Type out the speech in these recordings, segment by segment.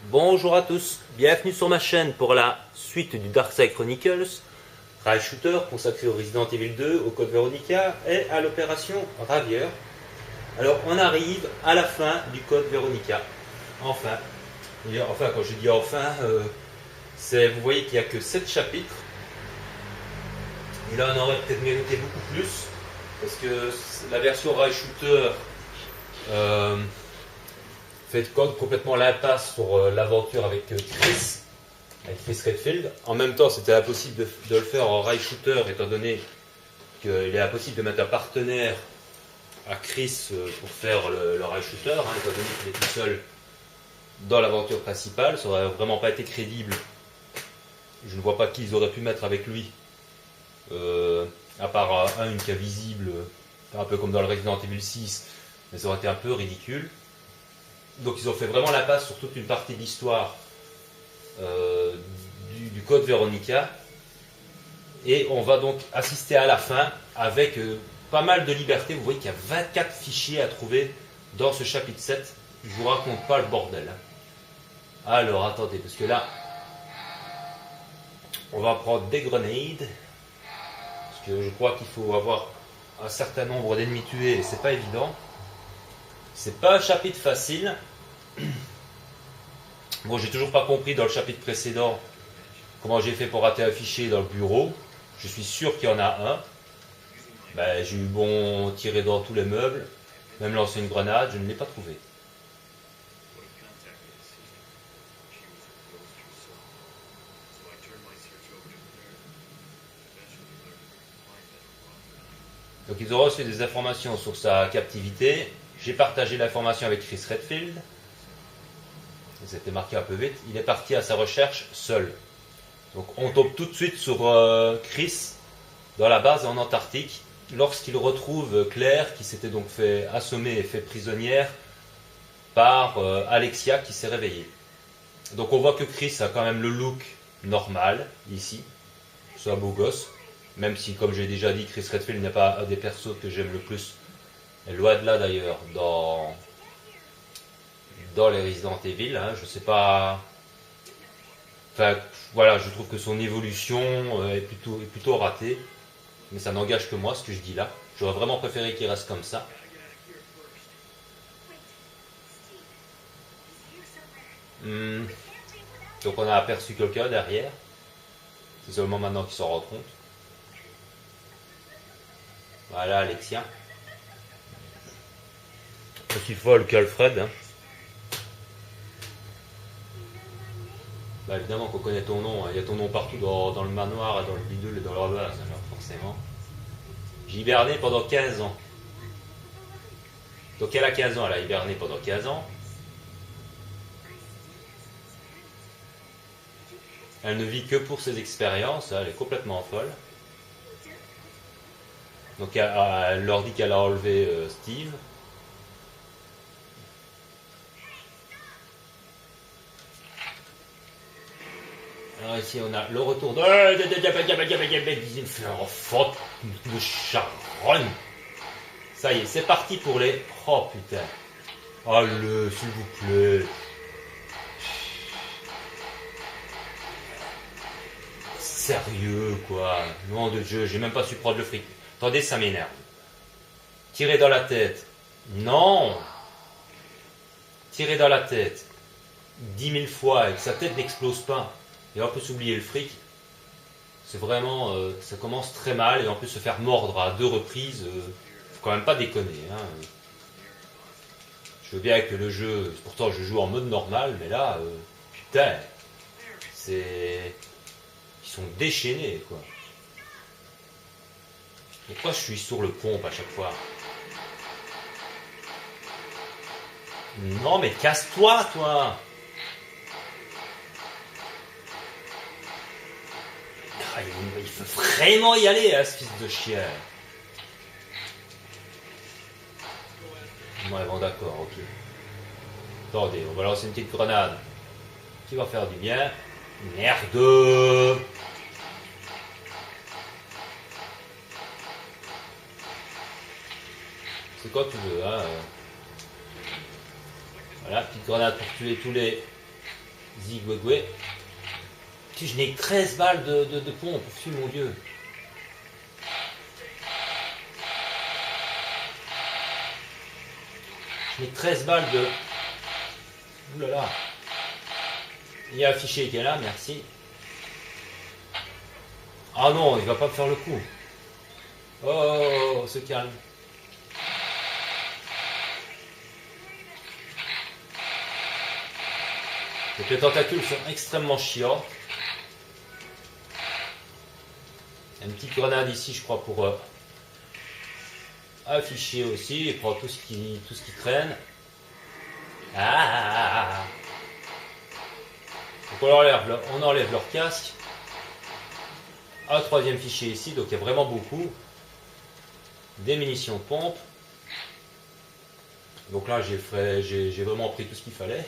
Bonjour à tous, bienvenue sur ma chaîne pour la suite du Darkside Chronicles, rail shooter consacré au Resident Evil 2, au Code Veronica et à l'opération Ravier. Alors on arrive à la fin du Code Veronica, enfin. Enfin quand je dis enfin, vous voyez qu'il n'y a que 7 chapitres, et là on aurait peut-être mérité beaucoup plus, parce que la version rail shooter fait complètement l'impasse sur l'aventure avec Chris Redfield. En même temps, c'était impossible de le faire en rail shooter, étant donné qu'il est impossible de mettre un partenaire à Chris pour faire le rail shooter, étant donné qu'il est tout seul dans l'aventure principale. Ça aurait vraiment pas été crédible. Je ne vois pas qui ils auraient pu mettre avec lui, à part une qui est visible, un peu comme dans le Resident Evil 6, mais ça aurait été un peu ridicule. Donc ils ont fait vraiment la passe sur toute une partie de l'histoire du Code Veronica. Et on va donc assister à la fin avec pas mal de liberté. Vous voyez qu'il y a 24 fichiers à trouver dans ce chapitre 7. Je vous raconte pas le bordel. Alors attendez, parce que là, on va prendre des grenades. Parce que je crois qu'il faut avoir un certain nombre d'ennemis tués et c'est pas évident. C'est pas un chapitre facile. Bon, j'ai toujours pas compris dans le chapitre précédent comment j'ai fait pour rater un fichier dans le bureau. Je suis sûr qu'il y en a un. Ben, j'ai eu bon tirer dans tous les meubles, même lancer une grenade, je ne l'ai pas trouvé. Donc ils ont reçu des informations sur sa captivité. J'ai partagé l'information avec Chris Redfield. C'était marqué un peu vite. Il est parti à sa recherche seul. Donc on tombe tout de suite sur Chris dans la base en Antarctique lorsqu'il retrouve Claire qui s'était donc fait assommer et fait prisonnière par Alexia qui s'est réveillée. Donc on voit que Chris a quand même le look normal ici. C'est un beau gosse. Même si, comme j'ai déjà dit, Chris Redfield n'est pas un des persos que j'aime le plus. Et loin de là d'ailleurs dans les Resident Evil, je sais pas. Enfin, voilà, je trouve que son évolution est plutôt ratée. Mais ça n'engage que moi, ce que je dis là. J'aurais vraiment préféré qu'il reste comme ça. Donc on a aperçu quelqu'un derrière. C'est seulement maintenant qu'il s'en rend compte. Voilà, Alexia. Aussi folle qu'Alfred. Bah évidemment qu'on connaît ton nom, il y a ton nom partout dans le manoir, dans le bidule et dans leur base, alors forcément. J'ai hiberné pendant 15 ans. Donc elle a 15 ans, elle a hiberné pendant 15 ans. Elle ne vit que pour ses expériences, elle est complètement folle. Donc elle leur dit qu'elle a enlevé Steve. Alors ici on a le retour de enfant de charogne. Ça y est, c'est parti pour les... Oh putain. Allez, s'il vous plaît. Sérieux quoi. Nom de Dieu, j'ai même pas su prendre le fric. Attendez, ça m'énerve. Tirer dans la tête. Non. Tirer dans la tête 10 000 fois et que sa tête n'explose pas. Et en plus oublier le fric, c'est vraiment, ça commence très mal et en plus se faire mordre à 2 reprises, faut quand même pas déconner. Je veux bien que le jeu, pourtant je joue en mode normal, mais là, putain, ils sont déchaînés quoi. Pourquoi je suis sur le pompe à chaque fois? Non mais casse-toi toi. Il faut vraiment y aller, ce fils de chien. Ouais, bon, d'accord, ok. Attendez, on va lancer une petite grenade qui va faire du bien. Merde! C'est quoi tu veux, hein? Voilà, petite grenade pour tuer tous les Zigwegwe. Je n'ai que 13 balles de pompe, fût mon dieu. Je n'ai 13 balles de... Ouh là là. Il y a un fichier qui est là, merci. Ah non, il va pas me faire le coup. Oh, se calme. Donc les tentacules sont extrêmement chiants. Une petite grenade ici, je crois, pour afficher aussi et prendre tout ce qui traîne. Ah. Donc on enlève leur casque. Un troisième fichier ici, donc il y a vraiment beaucoup. Des munitions de pompe. Donc là, j'ai vraiment pris tout ce qu'il fallait.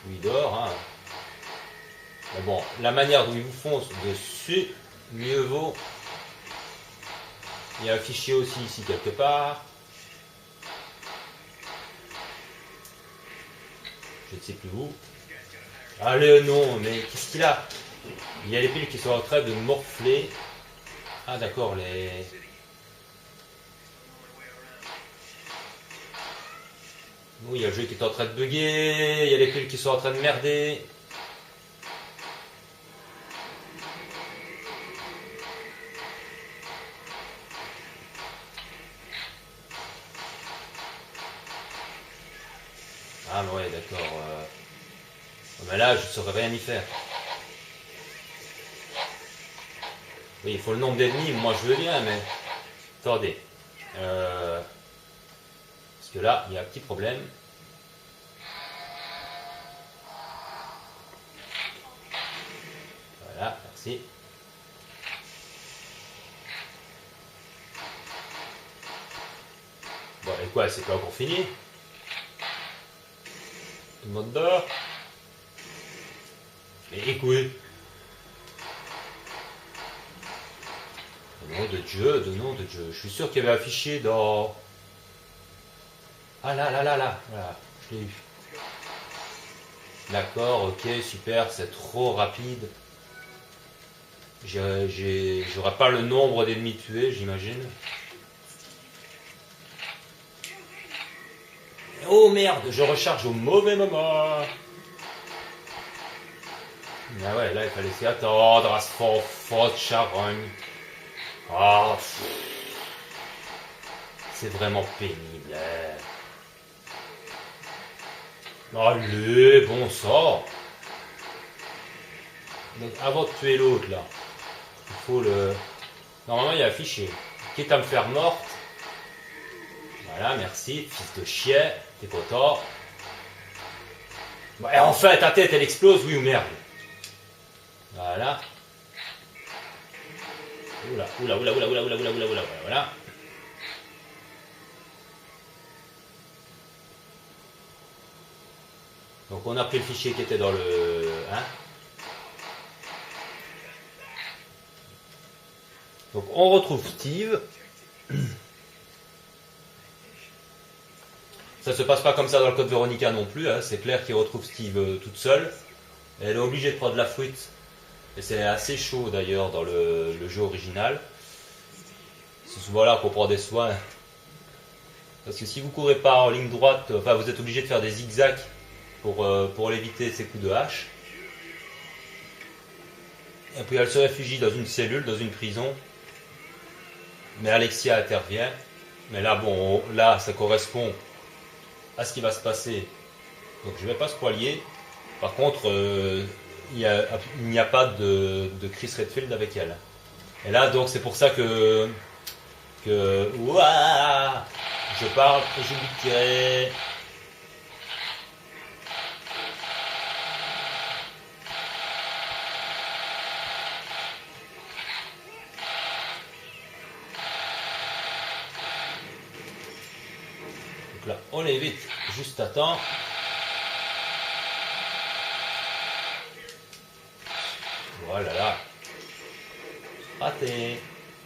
Lui dort, hein. Mais bon, la manière dont il vous fonce dessus, mieux vaut. Il y a un fichier aussi ici quelque part. Je ne sais plus où. Allez, non, mais qu'est-ce qu'il a? Il y a les piles qui sont en train de morfler. Ah d'accord, les... Oui, il y a le jeu qui est en train de bugger, il y a les piles qui sont en train de merder. Ah ouais, d'accord. Mais là, je ne saurais rien y faire. Oui, il faut le nombre d'ennemis, moi je veux bien, mais... Attendez. Parce que là, il y a un petit problème. Voilà, merci. Bon, et quoi, c'est pas encore fini? Tout le monde dort. Mais écoutez. De nom de Dieu, de nom de Dieu. Je suis sûr qu'il y avait affiché dans... Ah là, voilà, je l'ai eu. D'accord, ok, super, c'est trop rapide. J'aurai pas le nombre d'ennemis tués, j'imagine. Oh merde, je recharge au mauvais moment. Ah ouais, là il fallait s'y attendre à ce fort de charogne. Ah, c'est vraiment pénible. Allez, bon sang. Donc avant de tuer l'autre là, il faut le... Normalement il y a affiché. Quitte à me faire morte. Voilà, merci, fils de chien, t'es content. Bon, et enfin ta tête elle explose, oui ou merde. Voilà. Oula, voilà. Donc on a pris le fichier qui était dans le... Hein. Donc on retrouve Steve. Ça ne se passe pas comme ça dans le code Veronica non plus, hein. C'est Claire qui retrouve Steve toute seule. Elle est obligée de prendre la fuite. Et c'est assez chaud d'ailleurs dans le jeu original. C'est souvent là qu'on prend des soins. Parce que si vous courez pas en ligne droite, enfin vous êtes obligé de faire des zigzags pour éviter ces coups de hache. Et puis elle se réfugie dans une cellule, dans une prison. Mais Alexia intervient. Mais là, bon, là ça correspond à ce qui va se passer. Donc je ne vais pas spoiler. Par contre, il n'y a pas de Chris Redfield avec elle. Et là, donc c'est pour ça que ouah, je parle et j'oublie de tirer. Donc là, on évite juste à temps. Voilà là. Raté.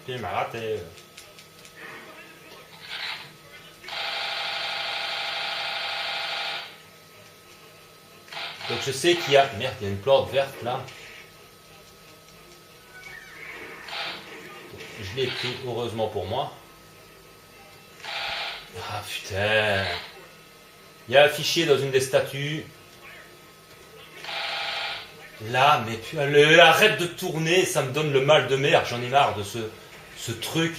Tu m'as raté. Donc je sais qu'il y a... Merde, il y a une plante verte là. Je l'ai pris, heureusement pour moi. Ah putain. Il y a un fichier dans une des statues. Là, mais putain, arrête de tourner, ça me donne le mal de mer. J'en ai marre de ce truc.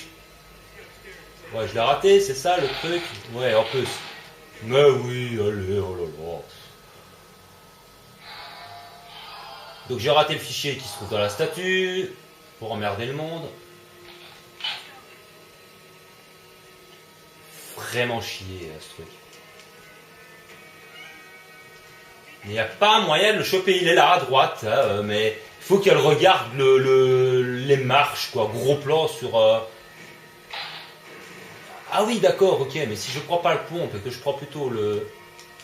Ouais, je l'ai raté, c'est ça le truc? Ouais, en plus. Mais oui, allez, oh là là. Donc j'ai raté le fichier qui se trouve dans la statue, pour emmerder le monde. Vraiment chier ce truc. Il n'y a pas moyen de le choper, il est là à droite, hein, mais il faut qu'elle regarde les marches, quoi. Gros plan sur... Ah oui, d'accord, ok, mais si je prends pas le pompe et que je prends plutôt le...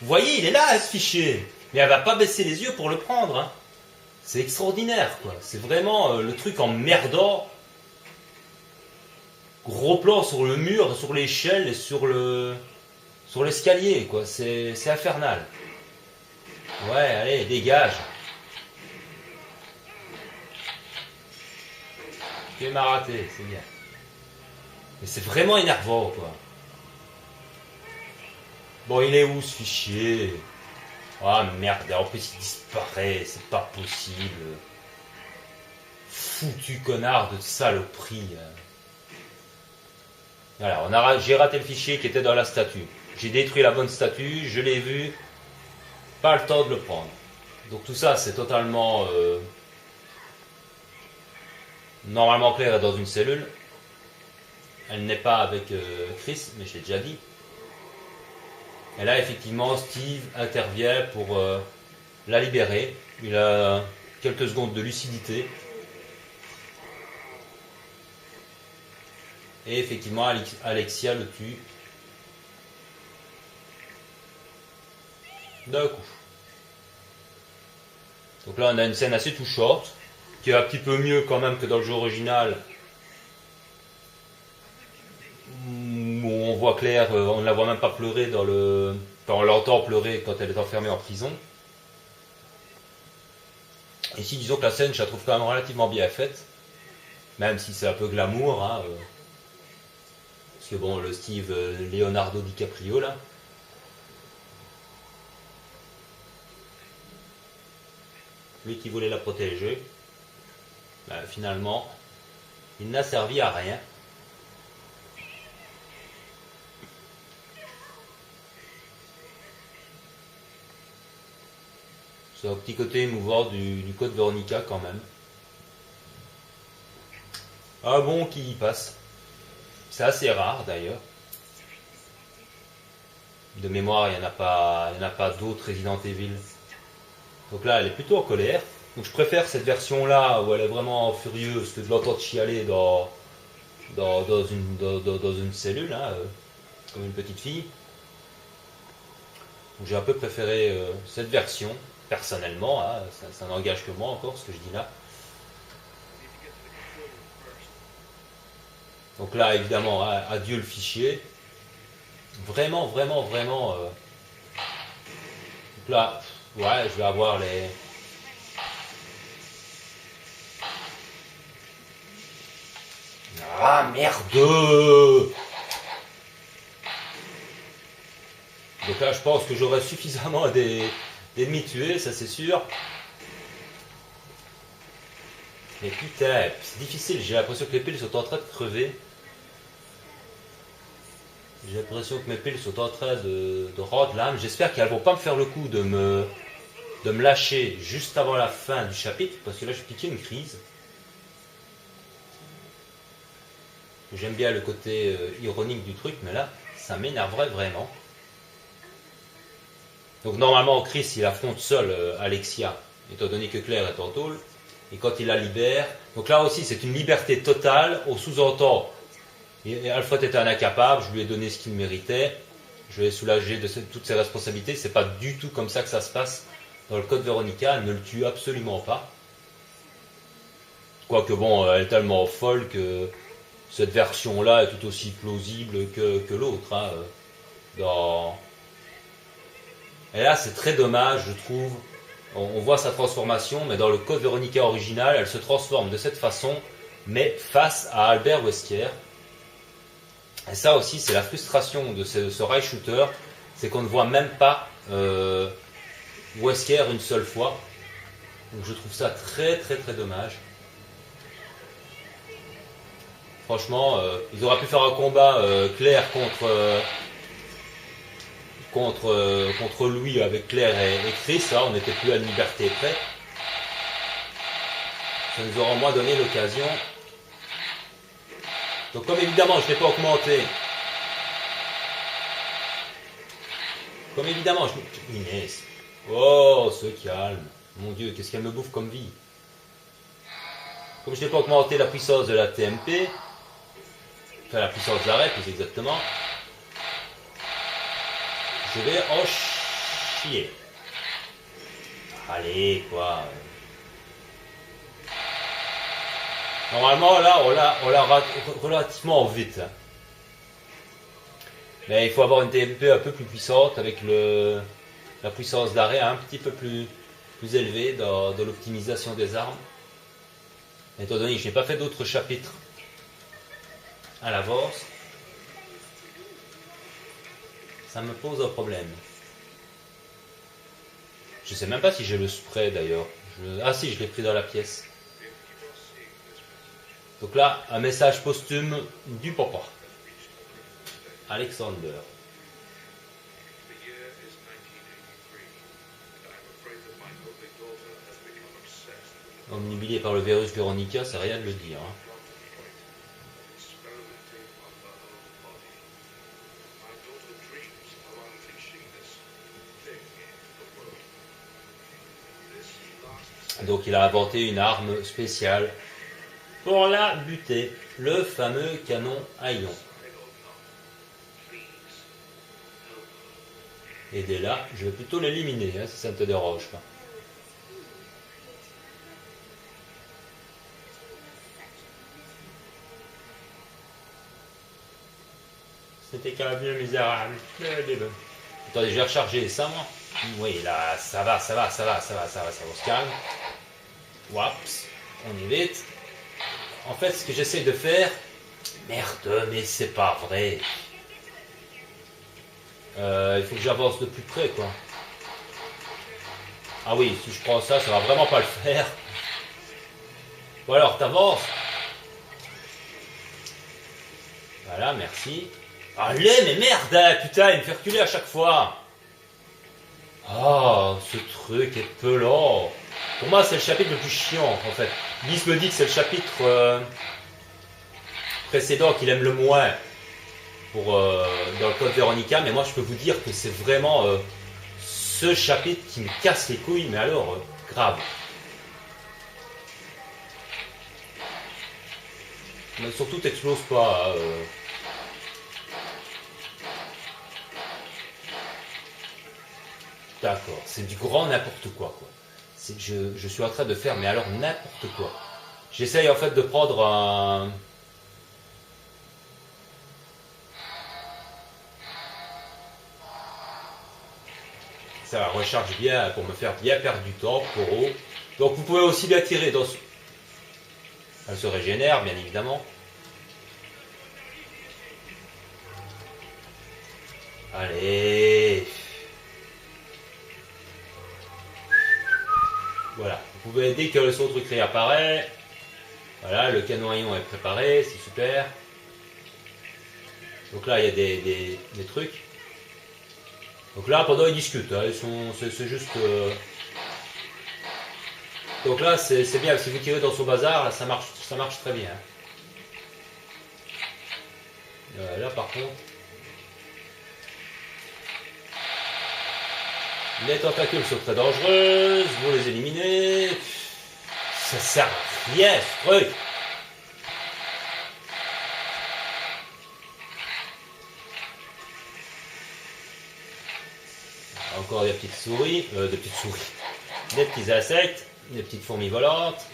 Vous voyez, il est là, ce fichier. Mais elle va pas baisser les yeux pour le prendre, hein. C'est extraordinaire, quoi. C'est vraiment le truc emmerdant. Gros plan sur le mur, sur l'échelle et sur l'escalier, quoi. C'est infernal. Ouais, allez, dégage. Tu m'as raté, c'est bien. Mais c'est vraiment énervant, quoi. Bon, il est où ce fichier? Ah merde, en plus il disparaît, c'est pas possible. Foutu connard de saloperie. Voilà, j'ai raté le fichier qui était dans la statue. J'ai détruit la bonne statue, je l'ai vu. Pas le temps de le prendre. Donc tout ça c'est totalement... Normalement Claire est dans une cellule. Elle n'est pas avec Chris, mais je l'ai déjà dit. Et là, effectivement, Steve intervient pour la libérer. Il a quelques secondes de lucidité. Et effectivement, Alexia le tue. D'un coup. Donc là, on a une scène assez touchante, qui est un petit peu mieux quand même que dans le jeu original. On voit Claire, on ne la voit même pas pleurer dans le... Enfin, on l'entend pleurer quand elle est enfermée en prison. Ici, disons que la scène, je la trouve quand même relativement bien faite. Même si c'est un peu glamour. Hein, parce que bon, le Steve Leonardo DiCaprio, là. Lui qui voulait la protéger. Ben, finalement, il n'a servi à rien. C'est un petit côté émouvant du code Veronica quand même. Ah bon, qui y passe. C'est assez rare d'ailleurs. De mémoire, il n'y en a pas d'autres Resident Evil. Donc là, elle est plutôt en colère. Donc je préfère cette version-là où elle est vraiment furieuse que de l'entendre chialer dans une cellule, hein, comme une petite fille. Donc j'ai un peu préféré cette version. Personnellement, hein, ça n'engage que moi encore ce que je dis là. Donc là, évidemment, hein, adieu le fichier. Vraiment, vraiment, vraiment. Donc là, ouais, je vais avoir les... Ah merde! Donc là, je pense que j'aurai suffisamment d'ennemis tués, ça c'est sûr. Mais putain, c'est difficile, j'ai l'impression que les piles sont en train de crever. J'ai l'impression que mes piles sont en train de rendre l'âme. J'espère qu'elles vont pas me faire le coup de me lâcher juste avant la fin du chapitre, parce que là je piquais une crise. J'aime bien le côté ironique du truc, mais là, ça m'énerverait vraiment. Donc normalement, Chris, il affronte seul Alexia, étant donné que Claire est en tôle. Et quand il la libère, donc là aussi, c'est une liberté totale. Au sous-entend, Alfred était un incapable, je lui ai donné ce qu'il méritait. Je l'ai soulagé de toutes ses responsabilités. C'est pas du tout comme ça que ça se passe dans le code Veronica. Elle ne le tue absolument pas. Quoique bon, elle est tellement folle que cette version-là est tout aussi plausible que l'autre. Hein, Et là, c'est très dommage, je trouve, on voit sa transformation, mais dans le code Veronica original, elle se transforme de cette façon, mais face à Albert Wesker. Et ça aussi, c'est la frustration de ce rail shooter, c'est qu'on ne voit même pas Wesker une seule fois. Donc je trouve ça très très très dommage. Franchement, ils auraient pu faire un combat Claire contre lui avec Claire et Chris, là, on n'était plus à une liberté près. Ça nous aurait au moins donné l'occasion. Donc comme évidemment je n'ai pas augmenté. Comme évidemment je... Inès. Oh, se calme. Mon Dieu, qu'est-ce qu'elle me bouffe comme vie. Comme je n'ai pas augmenté la puissance de la TMP, enfin la puissance d'arrêt plus exactement, je vais en chier. Allez, quoi. Normalement, là, on l'a relativement vite. Hein. Mais il faut avoir une TMP un peu plus puissante avec la puissance d'arrêt un petit peu plus élevée dans l'optimisation des armes. Étant donné que je n'ai pas fait d'autres chapitres à l'avance, ça me pose un problème. Je sais même pas si j'ai le spray d'ailleurs. Ah si, je l'ai pris dans la pièce. Donc là, un message posthume du papa. Alexander. Omnubilé par le virus Veronica, c'est rien de le dire. Hein. Donc il a inventé une arme spéciale pour la buter, le fameux canon à ion. Et dès là, je vais plutôt l'éliminer, hein, si ça ne te dérange pas. C'était quand même mieux misérable. Attendez, je vais recharger ça, moi. Oui, là, ça va, on se calme. Waps, on y vite. En fait, ce que j'essaie de faire... Merde, mais c'est pas vrai. Il faut que j'avance de plus près, quoi. Ah oui, si je prends ça, ça va vraiment pas le faire. Bon alors, t'avances. Voilà, merci. Allez, mais merde, hein, putain, il me fait reculer à chaque fois. Ah, ce truc est pelant. Pour moi, c'est le chapitre le plus chiant, en fait. Guy me dit que c'est le chapitre précédent qu'il aime le moins dans le code Veronica, mais moi, je peux vous dire que c'est vraiment ce chapitre qui me casse les couilles, mais alors, grave. Mais surtout, t'exploses pas. D'accord, c'est du grand n'importe quoi. Je suis en train de faire, mais alors n'importe quoi. J'essaye en fait de prendre un... Ça recharge bien pour me faire bien perdre du temps pour eau. Donc vous pouvez aussi bien tirer dans... Elle se régénère, bien évidemment. Allez. Voilà. Vous pouvez, dès que le son truc réapparaît, voilà, le canon à ion est préparé, c'est super. Donc là, il y a des trucs. Donc là, pendant ils discutent, hein, c'est juste... Donc là, c'est bien, si vous tirez dans son bazar, là, ça marche très bien. Là, par contre... Les tentacules sont très dangereuses, vous les éliminez. Ça sert à rien, ce truc. Encore des petites souris, des petits insectes, des petites fourmis volantes.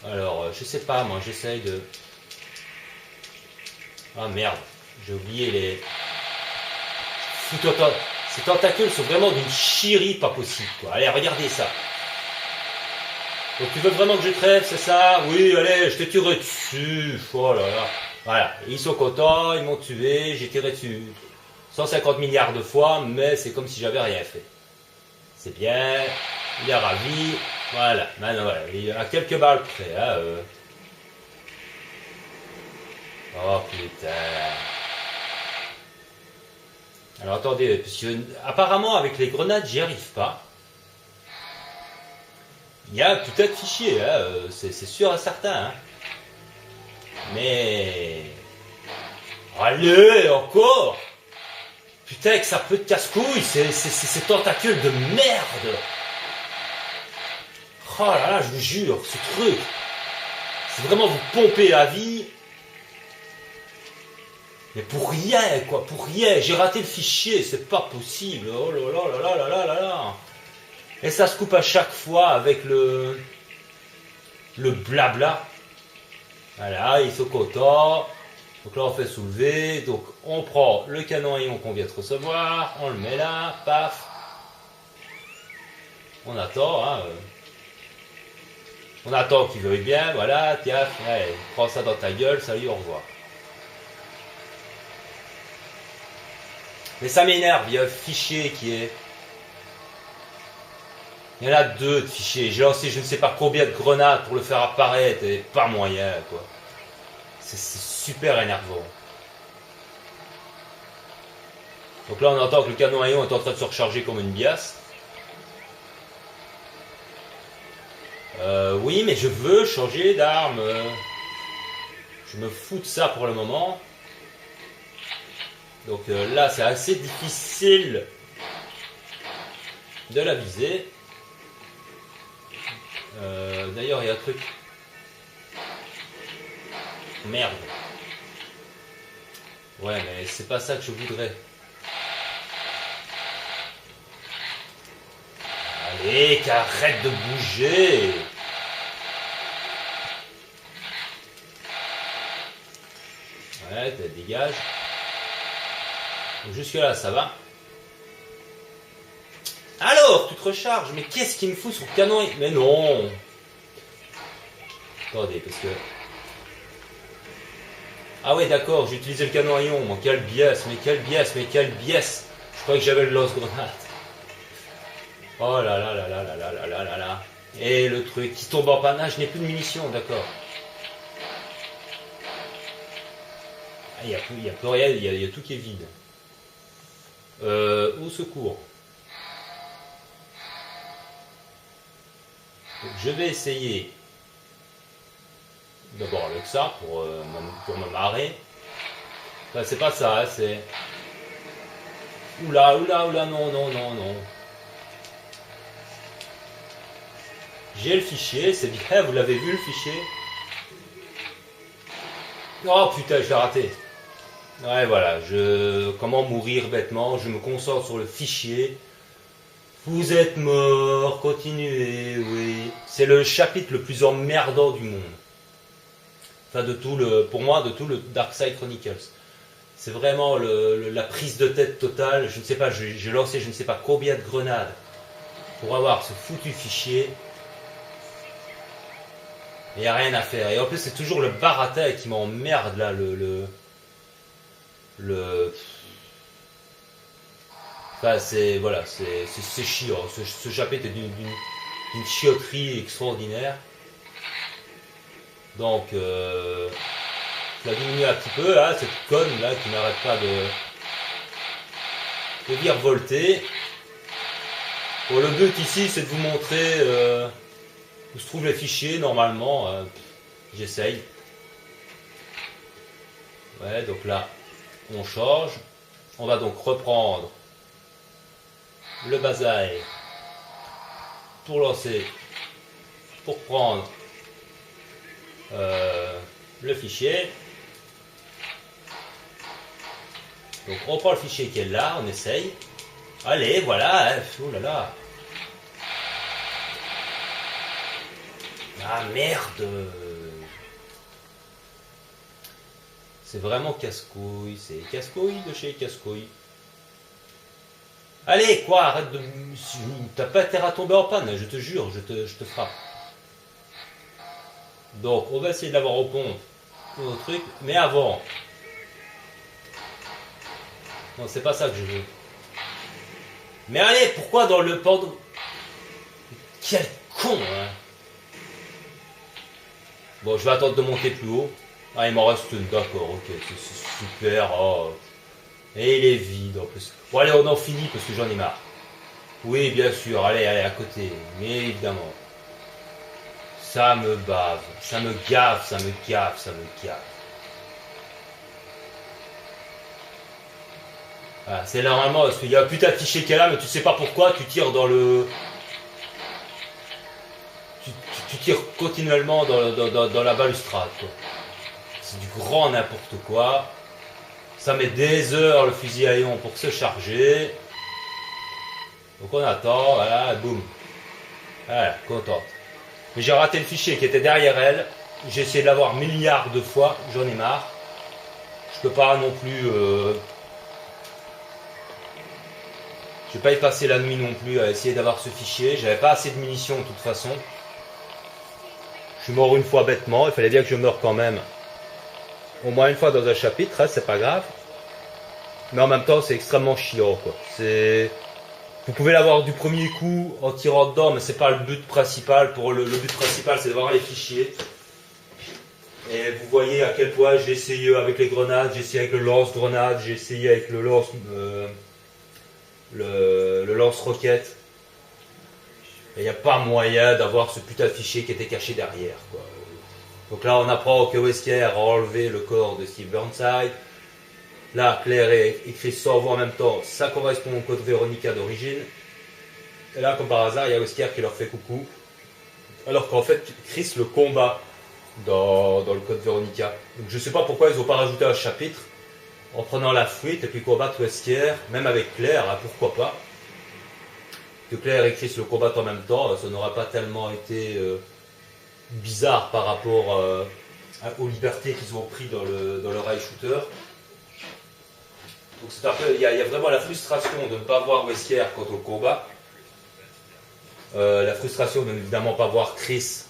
Alors, je sais pas, moi, j'essaye de... Ah merde, j'ai oublié les... Ces tentacules sont vraiment d'une chierie pas possible, quoi. Allez, regardez ça. Donc tu veux vraiment que je crève, c'est ça? Oui, allez, je te tire dessus. Oh là là. Voilà, ils sont contents, ils m'ont tué, j'ai tiré dessus 150 milliards de fois, mais c'est comme si j'avais rien fait. C'est bien, il est ravi. Voilà, maintenant voilà, il a quelques balles près. Hein, Oh putain. Alors attendez, parce que, apparemment avec les grenades j'y arrive pas. Il y a peut-être fichier, hein, c'est sûr et certain. Hein. Mais... Allez, encore. Putain que ça peut de casse-couille, ces tentacules de merde. Oh là là, je vous jure, ce truc. C'est vraiment vous pomper la vie. Mais pour rien, quoi, pour rien. J'ai raté le fichier, c'est pas possible. Oh là là là là là là là. Et ça se coupe à chaque fois avec le blabla. Voilà, ils sont contents. Donc là, on fait soulever. Donc, on prend le canon à ion qu'on vient de recevoir. On le met là, paf. On attend, hein. On attend qu'il veuille bien, voilà, tiens, allez, prends ça dans ta gueule, salut, au revoir. Mais ça m'énerve, il y a un fichier qui est... Il y en a 2 de fichiers, j'ai lancé je ne sais pas combien de grenades pour le faire apparaître, et pas moyen, quoi. C'est super énervant. Donc là, on entend que le canon à ion est en train de se recharger comme une biasse. Oui, mais je veux changer d'arme. Je me fous de ça pour le moment. Donc là, c'est assez difficile de la viser. D'ailleurs, il y a un truc. Merde. Ouais, mais c'est pas ça que je voudrais. Allez, qu'arrête de bouger. Ouais, tu dégage. Jusque là, ça va. Alors, tu te recharges. Mais qu'est-ce qu'il me fout sur le canon? Mais non. Attendez, parce que... Ah ouais, d'accord, j'ai utilisé le canon à ion. Moi, quelle biasse, mais quelle biasse, mais quelle biasse. Je croyais que j'avais le lance-grenade. Oh là là là là là là là là là là. Et le truc qui tombe en panne, je n'ai plus de munitions, d'accord. Il n'y a plus rien, il y a tout qui est vide. Au secours. Donc, je vais essayer d'abord avec ça pour me marrer. Enfin, c'est pas ça, hein, c'est... Oula, oula, oula, non, non, non, non. J'ai le fichier, c'est bien, vous l'avez vu le fichier? Oh putain, je l'ai raté. Ouais, voilà, comment mourir bêtement, je me concentre sur le fichier. Vous êtes mort, continuez, oui. C'est le chapitre le plus emmerdant du monde. Enfin, pour moi, de tout le Darkside Chronicles. C'est vraiment la prise de tête totale. Je ne sais pas, j'ai lancé je ne sais pas combien de grenades pour avoir ce foutu fichier. Il n'y a rien à faire. Et en plus, c'est toujours le baratin qui m'emmerde là, Enfin, c'est voilà, c'est chiant. Ce chapitre est d'une chioterie extraordinaire. Donc, je la diminue un petit peu, là, cette conne là qui n'arrête pas de virevolter. Bon, le but ici, c'est de vous montrer où se trouvent les fichiers normalement. J'essaye. Ouais, donc là, on change. On va donc reprendre le basail pour lancer, pour prendre le fichier. Donc on prend le fichier qui est là, on essaye. Allez, voilà, oh là là. Ah merde. C'est vraiment casse-couille, c'est casse-couille de chez casse-couille. Allez, quoi, arrête de... T'as pas intérêt à tomber en panne, je te jure, je te frappe. Donc, on va essayer d'avoir au pompe nos trucs, mais avant. Non, c'est pas ça que je veux. Mais allez, pourquoi dans le port... Quel con, hein. Bon, je vais attendre de monter plus haut. Ah, il m'en reste une, d'accord, ok, c'est super. Oh. Et il est vide en plus. Bon, allez, on en finit parce que j'en ai marre. Oui, bien sûr, allez, à côté. Mais évidemment. Ça me bave, ça me gave, ça me gave, ça me gave. Voilà, c'est normalement parce qu'il y a un putain de fichier qui est là, mais tu sais pas pourquoi, tu tires dans le... Tu tires continuellement dans la balustrade, quoi. C'est du grand n'importe quoi. Ça met des heures le fusil à ion pour se charger. Donc on attend, voilà, boum. Voilà, contente. Mais j'ai raté le fichier qui était derrière elle. J'ai essayé de l'avoir milliards de fois, j'en ai marre. Je peux pas non plus... Je vais pas y passer la nuit non plus à essayer d'avoir ce fichier. J'avais pas assez de munitions de toute façon. Je suis mort une fois bêtement. Il fallait bien que je meure quand même. Au moins une fois dans un chapitre, hein, c'est pas grave. Mais en même temps, c'est extrêmement chiant, quoi. Vous pouvez l'avoir du premier coup en tirant dedans, mais c'est pas le but principal. Le but principal, c'est d'avoir les fichiers. Et vous voyez à quel point j'ai essayé avec les grenades, j'ai essayé avec le lance-grenade, j'ai essayé avec le lance-roquette. Et il n'y a pas moyen d'avoir ce putain de fichier qui était caché derrière, quoi. Donc là, on apprend que Wesker a enlevé le corps de Steve Burnside. Là, Claire écrit sans voix en même temps. Ça correspond au code Veronica d'origine. Et là, comme par hasard, il y a Wesker qui leur fait coucou. Alors qu'en fait, Chris le combat dans le code Veronica. Donc je ne sais pas pourquoi ils n'ont pas rajouté un chapitre en prenant la fuite et puis combattre Wesker, même avec Claire, hein, pourquoi pas. Que Claire et Chris le combattent en même temps, ça n'aura pas tellement été bizarre par rapport aux libertés qu'ils ont pris dans le rail shooter. Donc c'est un peu, il y a vraiment la frustration de ne pas voir Wesker quand on le combat. La frustration de n'évidemment pas voir Chris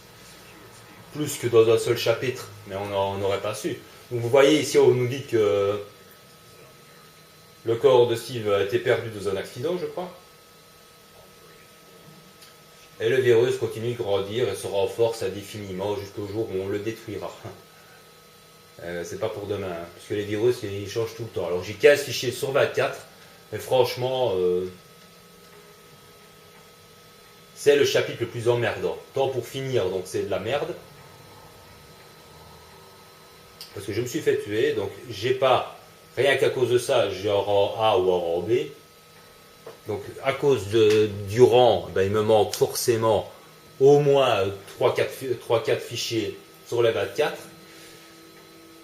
plus que dans un seul chapitre, mais on n'aurait pas su. Donc vous voyez ici, on nous dit que le corps de Steve a été perdu dans un accident, je crois. Et le virus continue de grandir et se renforce indéfiniment jusqu'au jour où on le détruira. C'est pas pour demain, hein, parce que les virus ils changent tout le temps. Alors j'ai 15 fichiers sur 24, mais franchement, c'est le chapitre le plus emmerdant. Tant pour finir, donc c'est de la merde. Parce que je me suis fait tuer, donc j'ai pas, rien qu'à cause de ça, j'ai un rang A ou un rang B. Donc à cause du rang, ben, il me manque forcément au moins 3-4 fichiers sur les 24.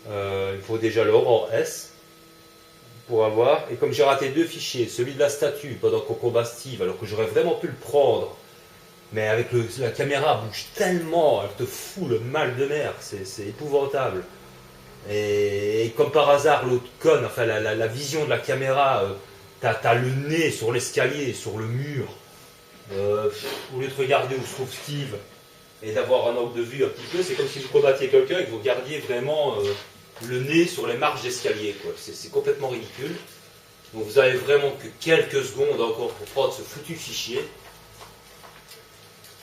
Il faut déjà le rang S pour avoir. Et comme j'ai raté 2 fichiers, celui de la statue pendant qu'on combat Steve, alors que j'aurais vraiment pu le prendre, mais avec la caméra bouge tellement, elle te fout le mal de mer, c'est épouvantable. Et comme par hasard, l'autre conne, enfin la vision de la caméra, t'as le nez sur l'escalier, sur le mur. Au lieu de regarder où se trouve Steve et d'avoir un angle de vue un petit peu, c'est comme si vous combattiez quelqu'un et que vous gardiez vraiment le nez sur les marches d'escalier. C'est complètement ridicule. Donc vous avez vraiment que quelques secondes encore pour prendre ce foutu fichier.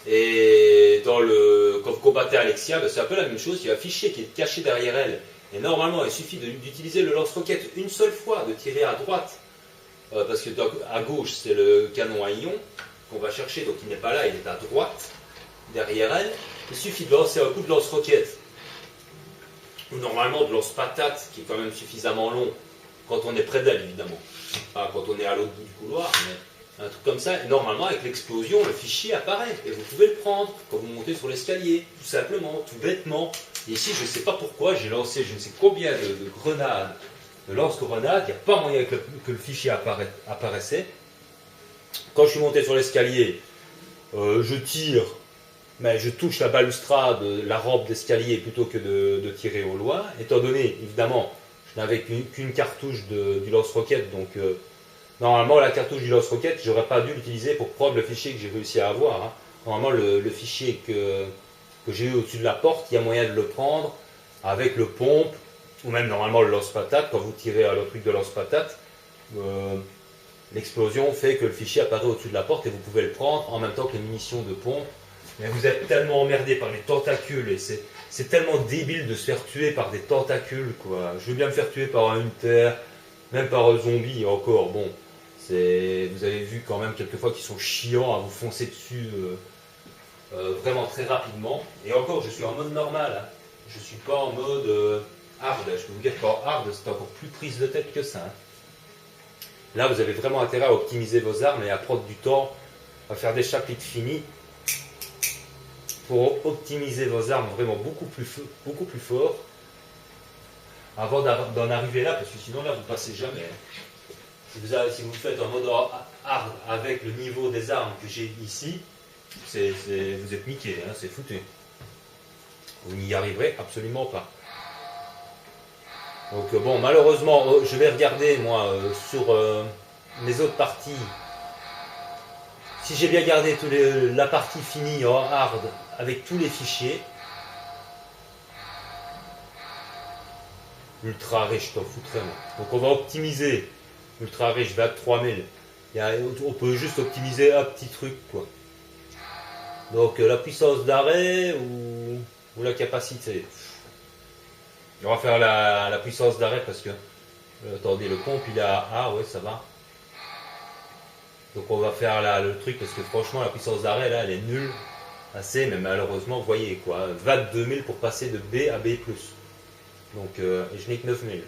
Et quand vous combattez Alexia, ben c'est un peu la même chose. Il y a un fichier qui est caché derrière elle. Et normalement, il suffit d'utiliser le lance-roquette une seule fois, de tirer à droite. Parce que à gauche, c'est le canon à ion qu'on va chercher. Donc il n'est pas là, il est à droite, derrière elle. Il suffit de lancer un coup de lance-roquette. Ou normalement de lance-patate, qui est quand même suffisamment long, quand on est près d'elle, évidemment. Pas quand on est à l'autre bout du couloir, mais un truc comme ça. Et normalement, avec l'explosion, le fichier apparaît. Et vous pouvez le prendre quand vous montez sur l'escalier. Tout simplement, tout bêtement. Et ici, je ne sais pas pourquoi, j'ai lancé je ne sais combien de grenades, de lance-grenades. Il n'y a pas moyen que le fichier apparaissait. Quand je suis monté sur l'escalier, je tire, mais je touche la balustrade, la rampe d'escalier plutôt que de tirer au loin. Étant donné, évidemment, je n'avais qu'une cartouche du lance-roquette, donc Normalement, la cartouche du lance-roquette, j'aurais pas dû l'utiliser pour prendre le fichier que j'ai réussi à avoir. Hein. Normalement, le fichier que j'ai eu au-dessus de la porte, il y a moyen de le prendre avec le pompe, ou même normalement le lance-patate. Quand vous tirez le truc de lance-patate, l'explosion fait que le fichier apparaît au-dessus de la porte et vous pouvez le prendre en même temps que les munitions de pompe. Mais vous êtes tellement emmerdé par les tentacules et c'est tellement débile de se faire tuer par des tentacules, quoi. Je veux bien me faire tuer par un Hunter, même par un zombie, encore, bon. Vous avez vu quand même quelques fois qu'ils sont chiants à vous foncer dessus vraiment très rapidement. Et encore, je suis en mode normal. Hein. Je ne suis pas en mode hard. Je peux vous dire qu'en hard, c'est encore plus prise de tête que ça. Hein. Là, vous avez vraiment intérêt à optimiser vos armes et à prendre du temps, à faire des chapitres finis pour optimiser vos armes vraiment beaucoup plus fort avant d'en arriver là, parce que sinon là, vous ne passez jamais. Si vous faites un mode hard avec le niveau des armes que j'ai ici, vous êtes niqué, hein, c'est foutu. Vous n'y arriverez absolument pas. Donc bon, malheureusement, je vais regarder moi sur mes autres parties. Si j'ai bien gardé la partie finie en hard avec tous les fichiers, ultra riche, je t'en foutrais moi. Donc on va optimiser ultra riche, je vais à 3000. On peut juste optimiser un petit truc quoi. Donc la puissance d'arrêt ou la capacité. On va faire la puissance d'arrêt parce que attendez, le pompe il a ouais ça va. Donc on va faire le truc parce que franchement la puissance d'arrêt là elle est nulle. Assez, mais malheureusement vous voyez quoi. 22 000 pour passer de B à B+. Donc et je n'ai que 9000.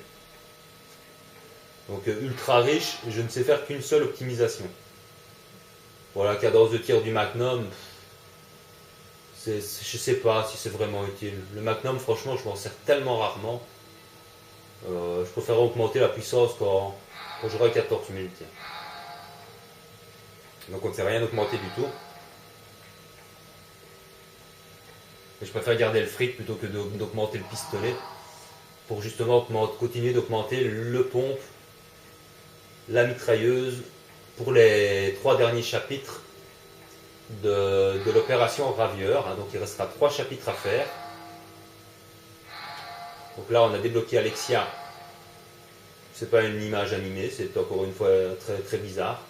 Donc ultra riche, je ne sais faire qu'une seule optimisation. Pour la cadence de tir du Magnum, je ne sais pas si c'est vraiment utile. Le Magnum, franchement, je m'en sers tellement rarement. Je préférerais augmenter la puissance quand j'aurai 14 000 tirs. Donc on ne sait rien augmenter du tout. Et je préfère garder le fric plutôt que d'augmenter le pistolet. Pour justement continuer d'augmenter le pompe, la mitrailleuse, pour les 3 derniers chapitres de l'opération Ravieur. Hein, donc il restera 3 chapitres à faire. Donc là on a débloqué Alexia. C'est pas une image animée, c'est encore une fois très, très bizarre.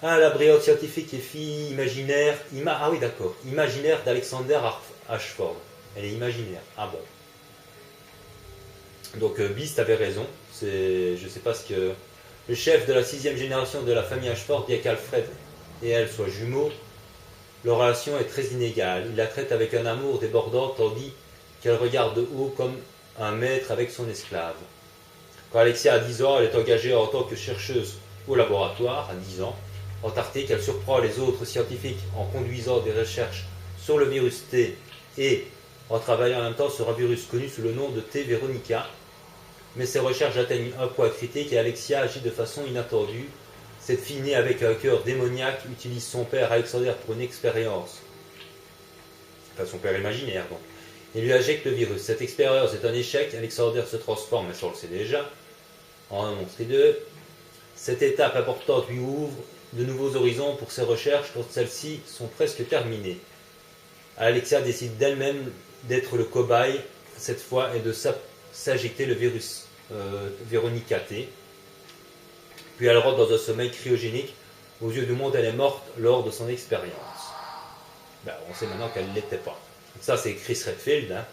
Ah, la brillante scientifique et fille imaginaire. Ah oui d'accord, imaginaire d'Alexander Ashford. Elle est imaginaire. Ah bon. Donc Beast avait raison. Je sais pas ce que... Le chef de la 6e génération de la famille Ashford, bien qu'Alfred et elle soient jumeaux, leur relation est très inégale. Il la traite avec un amour débordant, tandis qu'elle regarde de haut comme un maître avec son esclave. Quand Alexia a 10 ans, elle est engagée en tant que chercheuse au laboratoire, à 10 ans. Antarctique, elle surprend les autres scientifiques en conduisant des recherches sur le virus T et en travaillant en même temps sur un virus connu sous le nom de T. Veronica. Mais ses recherches atteignent un point critique et Alexia agit de façon inattendue. Cette fille née avec un cœur démoniaque utilise son père Alexander pour une expérience. Enfin, son père imaginaire, donc. Et lui injecte le virus. Cette expérience est un échec. Alexander se transforme, mais ça on le sait déjà, en un monstre hideux. Cette étape importante lui ouvre de nouveaux horizons pour ses recherches quand celles-ci sont presque terminées. Alexia décide d'elle-même d'être le cobaye cette fois et de s'injecter le virus Veronica T. Puis elle rentre dans un sommeil cryogénique. Aux yeux du monde, elle est morte lors de son expérience. Ben, on sait maintenant qu'elle ne l'était pas. Ça, c'est Chris Redfield. Hein.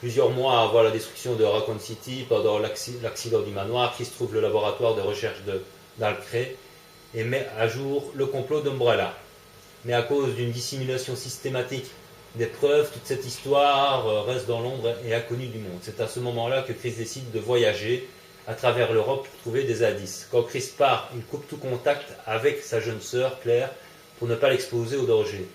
Plusieurs mois avant la destruction de Raccoon City, pendant l'accident du manoir, Chris trouve le laboratoire de recherche d'Alcré et met à jour le complot d'Umbrella. Mais à cause d'une dissimulation systématique des preuves, toute cette histoire reste dans l'ombre et inconnue du monde. C'est à ce moment-là que Chris décide de voyager à travers l'Europe pour trouver des indices. Quand Chris part, il coupe tout contact avec sa jeune sœur, Claire, pour ne pas l'exposer au danger.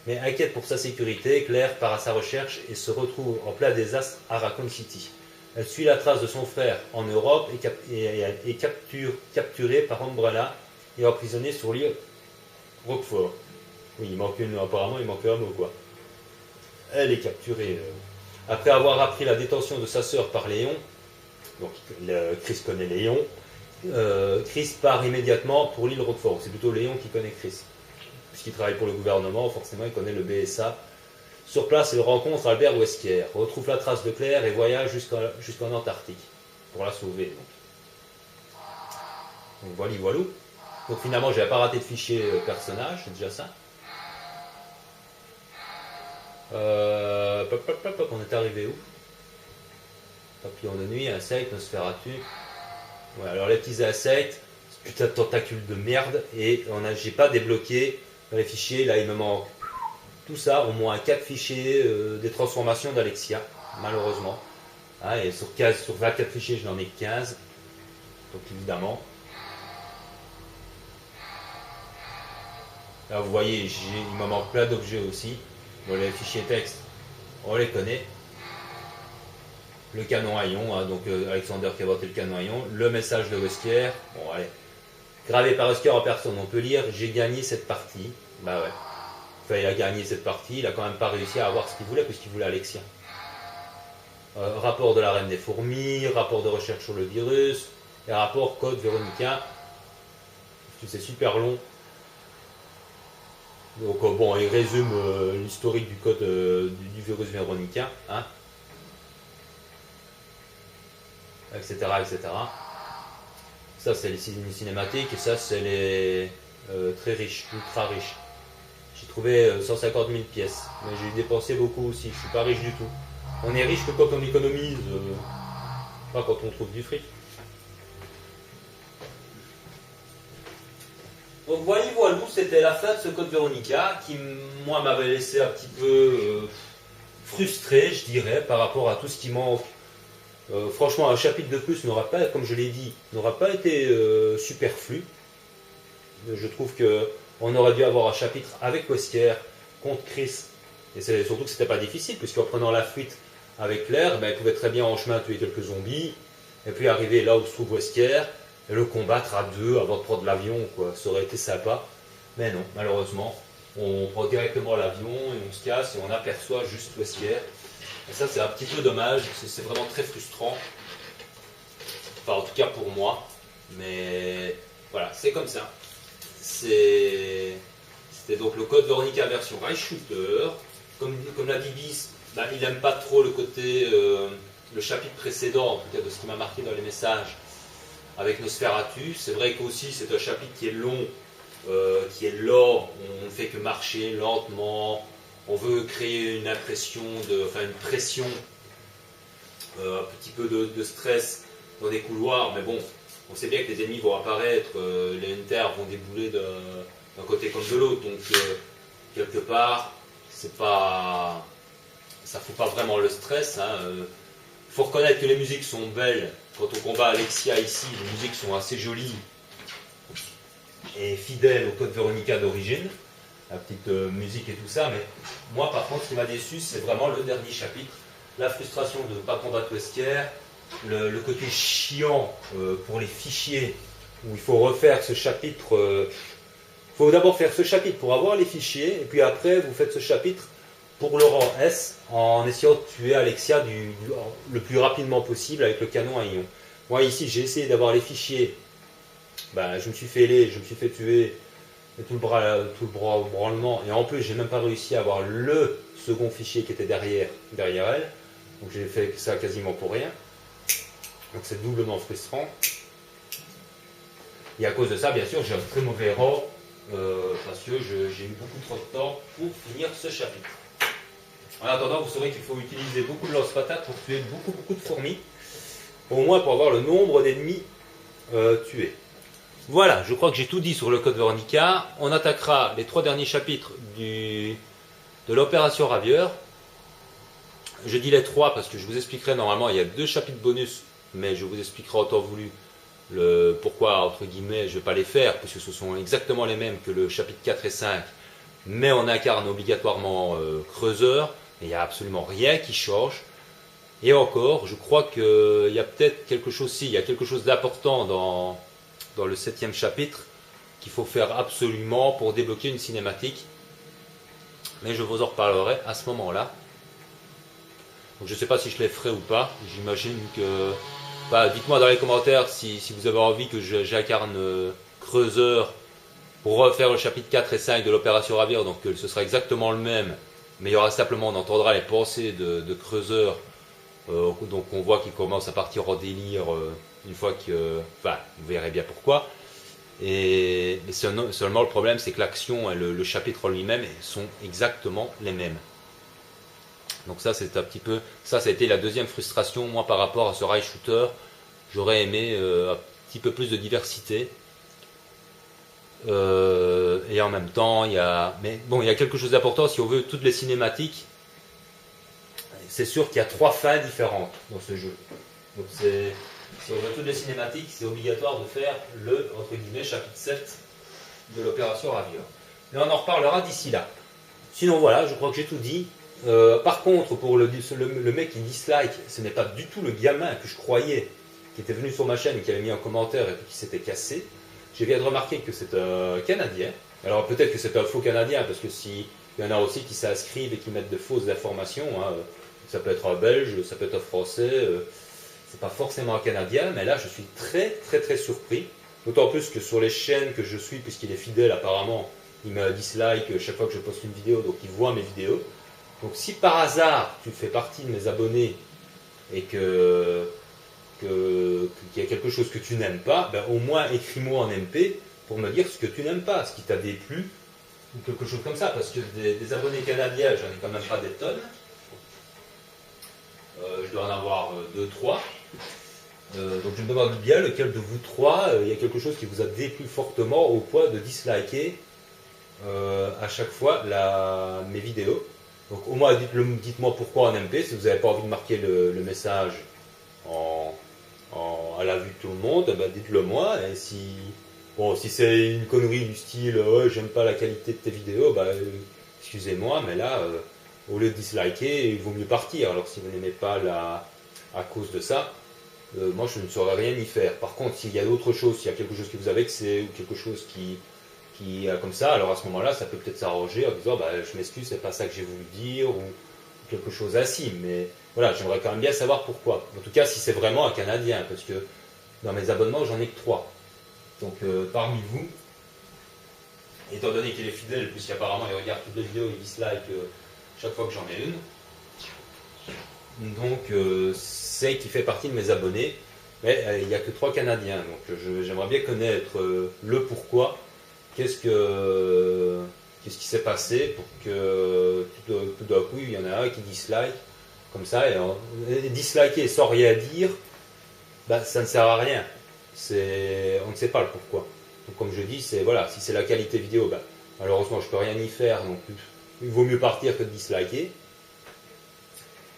Mais inquiète pour sa sécurité, Claire part à sa recherche et se retrouve en plein désastre à Raccoon City. Elle suit la trace de son frère en Europe et est capturée par Umbrella et emprisonnée sur l'île Roquefort. Oui, apparemment il manque un mot quoi. Elle est capturée. Après avoir appris la détention de sa sœur par Léon, donc Chris connaît Léon, Chris part immédiatement pour l'île Roquefort. C'est plutôt Léon qui connaît Chris. Puisqu'il travaille pour le gouvernement, forcément il connaît le BSA. Sur place, il rencontre Albert Wesker, retrouve la trace de Claire et voyage jusqu'en Antarctique pour la sauver. Donc voilà, voilà. Donc finalement, je n'avais pas raté de fichier personnage, c'est déjà ça. On est arrivé où? Papillon de nuit, insectes, Nosferatu. Ouais, alors les petits insectes, putain de tentacules de merde, et j'ai pas débloqué dans les fichiers, là il me manque tout ça, au moins 4 fichiers des transformations d'Alexia, malheureusement. Ah, et sur 24 fichiers, je n'en ai que 15. Donc évidemment. Là vous voyez, il me manque plein d'objets aussi. Bon, les fichiers texte, on les connaît. Le canon à ion, hein, donc Alexander qui a inventé le canon à ion. Le message de Wesker, bon allez. Gravé par Wesker en personne, on peut lire, j'ai gagné cette partie. Bah ouais. Enfin, il a gagné cette partie, il a quand même pas réussi à avoir ce qu'il voulait, puisqu'il voulait Alexia. Rapport de la reine des fourmis, rapport de recherche sur le virus, et rapport code Véronica. C'est super long. Donc bon, il résume l'historique du code du virus Véronica, hein, etc., etc. Ça c'est les cinématiques, et ça c'est les très riches, ultra riches. J'ai trouvé 150 000 pièces, mais j'ai dépensé beaucoup aussi, je suis pas riche du tout. On est riche que quand on économise, pas quand on trouve du fric. Donc voilà, c'était la fin de ce code Véronica qui, moi, m'avait laissé un petit peu frustré, je dirais, par rapport à tout ce qui manque. Franchement, un chapitre de plus n'aura pas, comme je l'ai dit, n'aura pas été superflu. Je trouve que on aurait dû avoir un chapitre avec Wesker contre Chris. Et c'est surtout que c'était pas difficile, puisqu'en prenant la fuite avec Claire, ben, il pouvait très bien en chemin tuer quelques zombies, et puis arriver là où se trouve Wesker, et le combattre à deux avant de prendre l'avion, quoi. Ça aurait été sympa. Mais non, malheureusement, on prend directement l'avion et on se casse et on aperçoit juste Wesker. Et ça, c'est un petit peu dommage, c'est vraiment très frustrant. Enfin, en tout cas pour moi. Mais voilà, c'est comme ça. C'était donc le code Veronica version Rail Shooter. Comme l'a dit Bis, bah, il n'aime pas trop le côté, le chapitre précédent, en tout cas de ce qui m'a marqué dans les messages, avec Nosferatu. C'est vrai qu'aussi c'est un chapitre qui est long, qui est lent, on ne fait que marcher lentement, on veut créer une impression, une pression, un petit peu de stress dans des couloirs, mais bon, on sait bien que les ennemis vont apparaître, les hunters vont débouler d'un côté comme de l'autre, donc quelque part, ça ne fout pas vraiment le stress. Il faut reconnaître que les musiques sont belles. Quand on combat Alexia ici, les musiques sont assez jolies et fidèles au code Veronica d'origine, la petite musique et tout ça, mais moi par contre ce qui m'a déçu c'est vraiment le dernier chapitre, la frustration de ne pas combattre Wesker, le côté chiant pour les fichiers, où il faut refaire ce chapitre, il faut d'abord faire ce chapitre pour avoir les fichiers, et puis après vous faites ce chapitre pour le rang S, en essayant de tuer Alexia le plus rapidement possible avec le canon à ion. Moi ici j'ai essayé d'avoir les fichiers, ben, je me suis fait tuer, et tout le branlement, et en plus j'ai même pas réussi à avoir le second fichier qui était derrière elle, donc j'ai fait ça quasiment pour rien, donc c'est doublement frustrant. Et à cause de ça, bien sûr, j'ai un très mauvais rang, parce que j'ai eu beaucoup trop de temps pour finir ce chapitre. En attendant, vous saurez qu'il faut utiliser beaucoup de lance-patates pour tuer beaucoup de fourmis, au moins pour avoir le nombre d'ennemis tués. Voilà, je crois que j'ai tout dit sur le code Veronica. On attaquera les 3 derniers chapitres de l'opération Ravieur. Je dis les 3 parce que je vous expliquerai normalement, il y a 2 chapitres bonus, mais je vous expliquerai en temps voulu pourquoi, entre guillemets, je ne vais pas les faire, puisque ce sont exactement les mêmes que le chapitre 4 et 5, mais on incarne obligatoirement Creuseur, et il n'y a absolument rien qui change. Et encore, je crois qu'il y a peut-être quelque chose, il y a quelque chose d'important dans le 7e chapitre qu'il faut faire absolument pour débloquer une cinématique, mais je vous en reparlerai à ce moment-là. Donc je ne sais pas si je les ferai ou pas, j'imagine que Bah, dites-moi dans les commentaires si vous avez envie que j'incarne Creuseur pour refaire le chapitre 4 et 5 de l'opération Ravir. Donc ce sera exactement le même, mais il y aura simplement, on entendra les pensées de Creuseur. Donc on voit qu'il commence à partir en délire une fois que... Enfin, vous verrez bien pourquoi. Mais seulement le problème, c'est que l'action et le chapitre en lui-même sont exactement les mêmes. Donc ça, c'est un petit peu... Ça a été la deuxième frustration, moi, par rapport à ce rail shooter. J'aurais aimé un petit peu plus de diversité. Et en même temps, il y a... Mais bon, il y a quelque chose d'important. Si on veut toutes les cinématiques, c'est sûr qu'il y a 3 fins différentes dans ce jeu. Donc si on veut toutes les cinématiques, c'est obligatoire de faire le, entre guillemets, chapitre 7 de l'opération Ravir. Mais on en reparlera d'ici là. Sinon voilà, je crois que j'ai tout dit. Par contre, pour le mec qui dislike, ce n'est pas du tout le gamin que je croyais, qui était venu sur ma chaîne et qui avait mis un commentaire et qui s'était cassé. Je viens de remarquer que c'est un Canadien. Alors peut-être que c'est un faux Canadien, parce que s'il y en a aussi qui s'inscrivent et qui mettent de fausses informations, hein, ça peut être un Belge, ça peut être un Français, c'est pas forcément un Canadien, mais là je suis très très très surpris. D'autant plus que sur les chaînes que je suis, puisqu'il est fidèle apparemment, il me dislike chaque fois que je poste une vidéo, donc il voit mes vidéos. Donc si par hasard tu fais partie de mes abonnés et qu'il y a quelque chose que tu n'aimes pas, ben au moins écris-moi en MP pour me dire ce que tu n'aimes pas, ce qui t'a déplu, ou quelque chose comme ça, parce que des abonnés canadiens, j'en ai quand même pas des tonnes. Je dois en avoir 2-3. Donc je me demande bien lequel de vous 3, il y a quelque chose qui vous a déplu fortement au point de disliker à chaque fois mes vidéos. Donc au moins dites-moi pourquoi en MP, si vous n'avez pas envie de marquer le message à la vue de tout le monde, ben dites-le moi. Et si c'est une connerie du style ouais, j'aime pas la qualité de tes vidéos, ben, excusez-moi, mais là, au lieu de disliker, il vaut mieux partir. Alors si vous n'aimez pas à cause de ça, moi je ne saurais rien y faire. Par contre, s'il y a d'autres choses, s'il y a quelque chose qui vous a vexé ou quelque chose qui comme ça, alors à ce moment-là, ça peut peut-être s'arranger en disant bah, je m'excuse, c'est pas ça que j'ai voulu dire ou quelque chose ainsi. Mais voilà, j'aimerais quand même bien savoir pourquoi. En tout cas, si c'est vraiment un Canadien, parce que dans mes abonnements, j'en ai que 3. Donc parmi vous, étant donné qu'il est fidèle, puisqu'apparemment il regarde toutes les vidéos, il dislike chaque fois que j'en ai une. Donc c'est qu'il fait partie de mes abonnés, mais il n'y a que 3 Canadiens. Donc j'aimerais bien connaître le pourquoi. Qu'est-ce qui s'est passé pour que tout d'un coup il y en a un qui dislike comme ça et disliker sans rien dire, bah, ça ne sert à rien. On ne sait pas le pourquoi. Donc comme je dis, voilà, si c'est la qualité vidéo, bah, malheureusement je peux rien y faire, donc il vaut mieux partir que de disliker.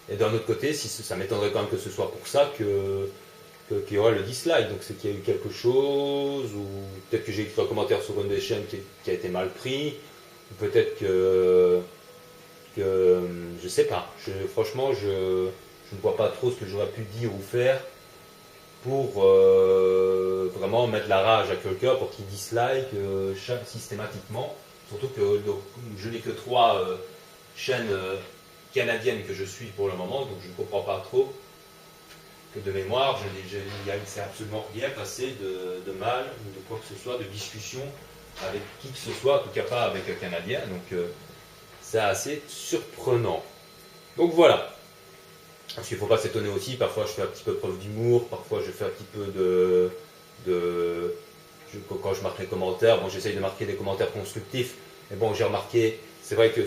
Et d'un autre côté, ça m'étonnerait quand même que ce soit pour ça qu'il y aurait le dislike, donc c'est qu'il y a eu quelque chose, ou peut-être que j'ai écrit un commentaire sur une des chaînes qui a été mal pris, ou peut-être que je sais pas, franchement je ne vois pas trop ce que j'aurais pu dire ou faire pour vraiment mettre la rage à quelqu'un pour qu'il dislike systématiquement, surtout que donc, je n'ai que 3 chaînes canadiennes que je suis pour le moment, donc je ne comprends pas trop que de mémoire, il ne s'est absolument rien passé de mal ou de quoi que ce soit, de discussion avec qui que ce soit, en tout cas pas avec un Canadien, donc c'est assez surprenant. Donc voilà. Parce qu'il ne faut pas s'étonner aussi, parfois je fais un petit peu preuve d'humour, parfois je fais un petit peu quand je marque les commentaires, bon j'essaye de marquer des commentaires constructifs, mais bon j'ai remarqué, c'est vrai que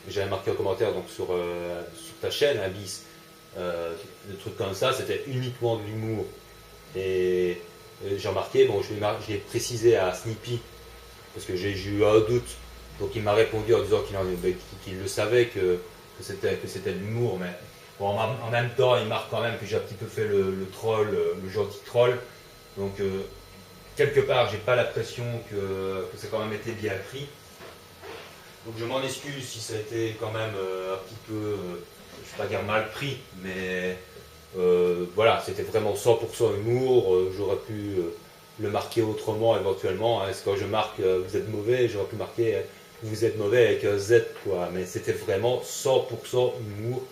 j'avais marqué un commentaire donc sur ta chaîne, Abyss, des trucs comme ça, c'était uniquement de l'humour. Et j'ai remarqué, bon, je l'ai précisé à Snippy, parce que j'ai eu un doute. Donc il m'a répondu en disant qu'il le savait, que c'était de l'humour. Mais bon, en même temps, il marque quand même que j'ai un petit peu fait le troll, le gentil troll. Donc quelque part, j'ai pas l'impression que ça a quand même été bien pris. Donc je m'en excuse si ça a été quand même un petit peu, je ne vais pas dire mal pris, mais voilà, c'était vraiment 100% humour. J'aurais pu le marquer autrement éventuellement. Hein. Quand je marque vous êtes mauvais, j'aurais pu marquer vous êtes mauvais avec un Z, quoi. Mais c'était vraiment 100% humour.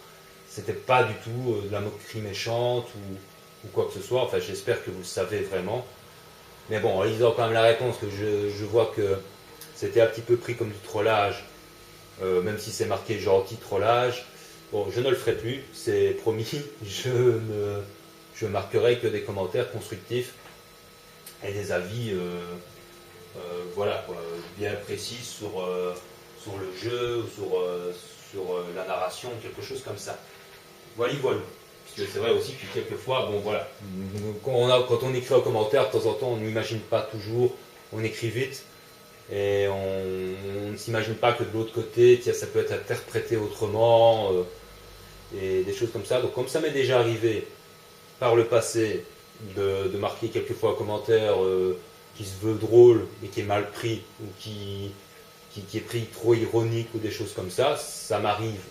C'était pas du tout de la moquerie méchante ou quoi que ce soit. Enfin, j'espère que vous le savez vraiment. Mais bon, en lisant quand même la réponse, que je vois que c'était un petit peu pris comme du trollage, même si c'est marqué gentil trollage. Bon, je ne le ferai plus, c'est promis. Je marquerai que des commentaires constructifs et des avis, voilà, quoi, bien précis sur le jeu, ou sur la narration, quelque chose comme ça. Voilà, voilà. Parce que c'est vrai aussi que quelquefois, bon voilà, quand on écrit en commentaire, de temps en temps, on n'imagine pas toujours, on écrit vite, et on ne s'imagine pas que de l'autre côté, tiens, ça peut être interprété autrement, et des choses comme ça. Donc comme ça m'est déjà arrivé par le passé de marquer quelquefois un commentaire qui se veut drôle et qui est mal pris, ou qui est pris trop ironique, ou des choses comme ça m'arrive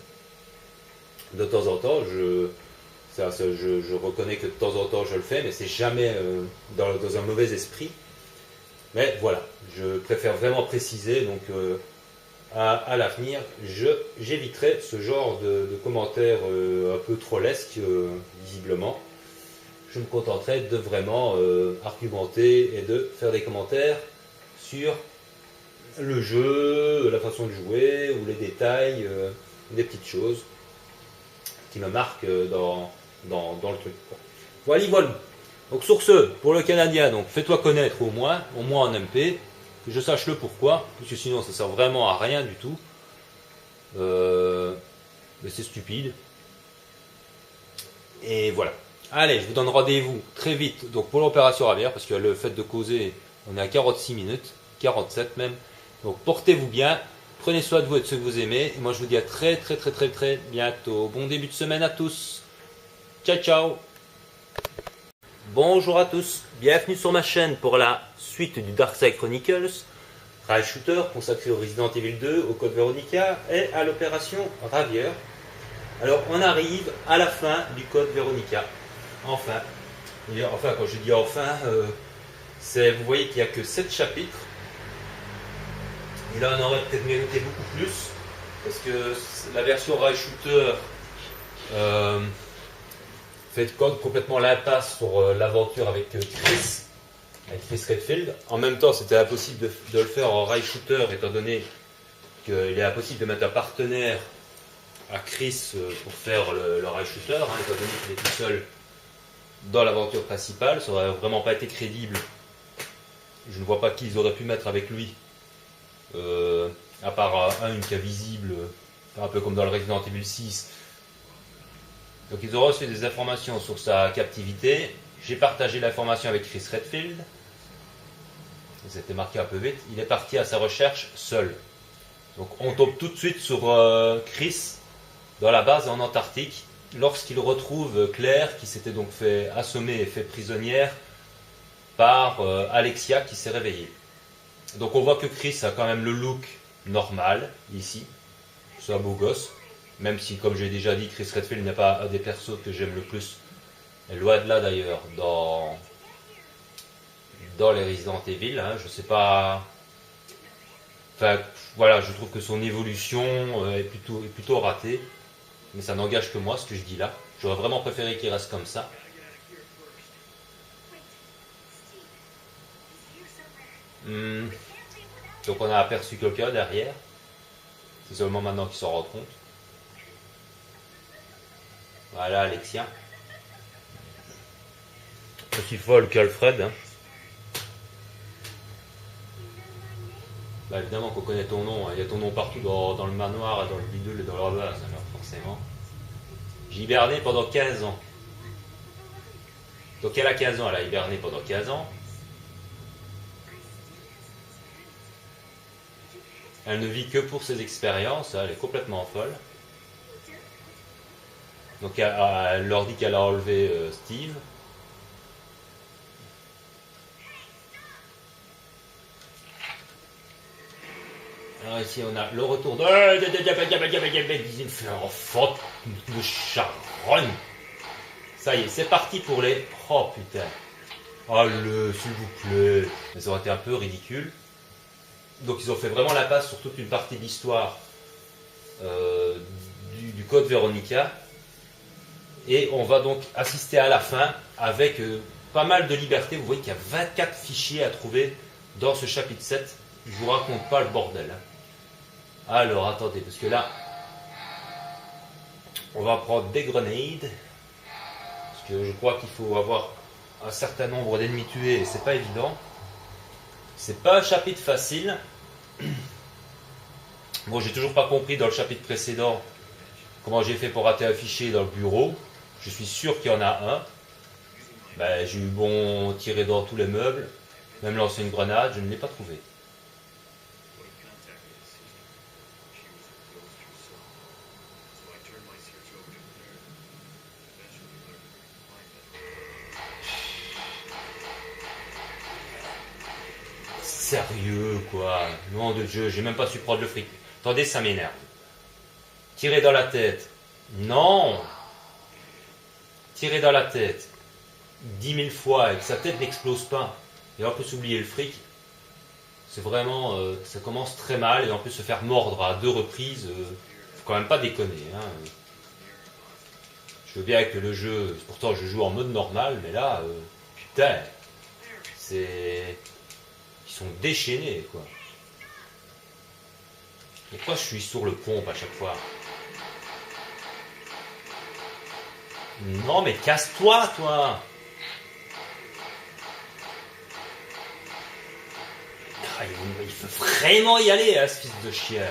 de temps en temps. Je reconnais que de temps en temps je le fais, mais c'est jamais dans un mauvais esprit. Mais voilà, je préfère vraiment préciser, donc à l'avenir, j'éviterai ce genre de commentaires un peu trollesques, visiblement. Je me contenterai de vraiment argumenter et de faire des commentaires sur le jeu, la façon de jouer, ou les détails, des petites choses qui me marquent dans le truc. Voilà, voilà. Donc sur ce, pour le Canadien, donc fais-toi connaître au moins en MP, que je sache le pourquoi, parce que sinon ça sert vraiment à rien du tout. Mais c'est stupide. Et voilà. Allez, je vous donne rendez-vous très vite donc pour l'opération Ravière, parce que le fait de causer, on est à 46 minutes, 47 même. Donc portez-vous bien, prenez soin de vous et de ceux que vous aimez. Et moi je vous dis à très bientôt. Bon début de semaine à tous. Ciao ciao. Bonjour à tous, bienvenue sur ma chaîne pour la suite du Darkside Chronicles, rail shooter consacré au Resident Evil 2, au Code Veronica et à l'opération Ravière. Alors on arrive à la fin du Code Veronica. Enfin, quand je dis enfin, vous voyez qu'il n'y a que 7 chapitres. Il en aurait peut-être mérité beaucoup plus, parce que la version rail shooter fait complètement l'impasse sur l'aventure avec Chris Redfield. En même temps, c'était impossible de le faire en rail shooter, étant donné qu'il est impossible de mettre un partenaire à Chris pour faire le rail shooter, étant donné qu'il est tout seul dans l'aventure principale. Ça n'aurait vraiment pas été crédible. Je ne vois pas qui ils auraient pu mettre avec lui, à part une qui est visible, un peu comme dans le Resident Evil 6. Donc ils ont reçu des informations sur sa captivité. J'ai partagé l'information avec Chris Redfield. C'était marqué un peu vite. Il est parti à sa recherche seul. Donc on tombe tout de suite sur Chris dans la base en Antarctique, lorsqu'il retrouve Claire, qui s'était donc fait assommer et fait prisonnière par Alexia, qui s'est réveillée. Donc on voit que Chris a quand même le look normal ici. C'est un beau gosse. Même si, comme j'ai déjà dit, Chris Redfield n'est pas un des persos que j'aime le plus. Et loin de là d'ailleurs, dans les Resident Evil, je sais pas. Enfin, voilà, je trouve que son évolution est plutôt ratée. Mais ça n'engage que moi, ce que je dis là. J'aurais vraiment préféré qu'il reste comme ça. Donc on a aperçu quelqu'un derrière. C'est seulement maintenant qu'il s'en rend compte. Voilà, Alexia. Aussi folle qu'Alfred. Bah évidemment qu'on connaît ton nom. Il y a ton nom partout dans le manoir, dans le bidule et dans leur base, alors forcément. J'ai hiberné pendant 15 ans. Donc elle a 15 ans, elle a hiberné pendant 15 ans. Elle ne vit que pour ses expériences, elle est complètement folle. Donc elle leur dit qu'elle a enlevé Steve. Alors ici on a le retour de enfant de charogne. Ça y est, c'est parti pour les... Oh putain. Allez, s'il vous plaît. Mais ça aurait été un peu ridicule. Donc ils ont fait vraiment la passe sur toute une partie de l'histoire du Code Veronica. Et on va donc assister à la fin avec pas mal de liberté. Vous voyez qu'il y a 24 fichiers à trouver dans ce chapitre 7. Je vous raconte pas le bordel. Hein. Alors, attendez, parce que là, on va prendre des grenades. Parce que je crois qu'il faut avoir un certain nombre d'ennemis tués et c'est pas évident. C'est pas un chapitre facile. Bon, j'ai toujours pas compris dans le chapitre précédent comment j'ai fait pour rater un fichier dans le bureau. Je suis sûr qu'il y en a un. Ben, j'ai eu bon tirer dans tous les meubles, même lancer une grenade, je ne l'ai pas trouvé. Sérieux, quoi. Nom de Dieu, j'ai même pas su prendre le fric. Attendez, ça m'énerve. Tirer dans la tête. Non. Tirer dans la tête. 10 000 fois et que sa tête n'explose pas. Et en plus oublier le fric. C'est vraiment... ça commence très mal et en plus se faire mordre à 2 reprises. Faut quand même pas déconner. Hein. Je veux bien que le jeu... Pourtant, je joue en mode normal, mais là... putain. C'est... Ils sont déchaînés, quoi. Pourquoi je suis sur le pompe à chaque fois? Non, mais casse-toi, toi! Ah, il veut vraiment y aller, hein, ce fils de chien.